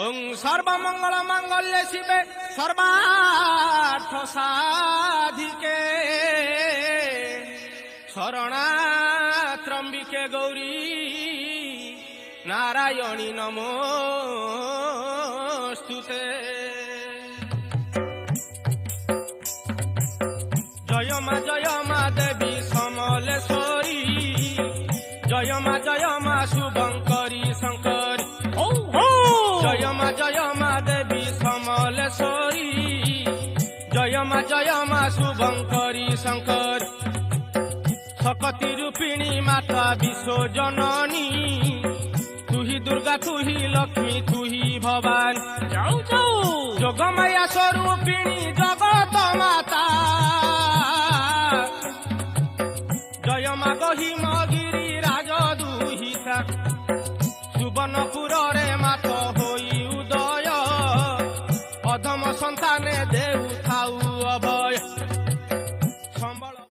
ওং সর্বমঙ্গল মাঙ্গল্যে শিবে সর্বার্থ সাধিকে শরণাত্রম্বিকে গৌরী নারায়ণী নমোস্তুতে। জয় মা দেবী সমলেশ্বরী, জয় মা শুভঙ্করী শঙ্করী। জয় মা দেবী সমলেশ্বরী, জয় মা শুভঙ্করী শঙ্কর। শক্তি রূপিণী মাতা বিশ্বজননী, তুহি দুর্গা তুহি লক্ষ্মী তুহি ভবানী। যোগমায়া স্বরূপিণী জগত মাতা, জয় মা গহিমগিরি রাজ দুহিতা। সুবর্ণপুরে মাত হই উদয়, অধম সন্তানে দেউ থাউ অভয়।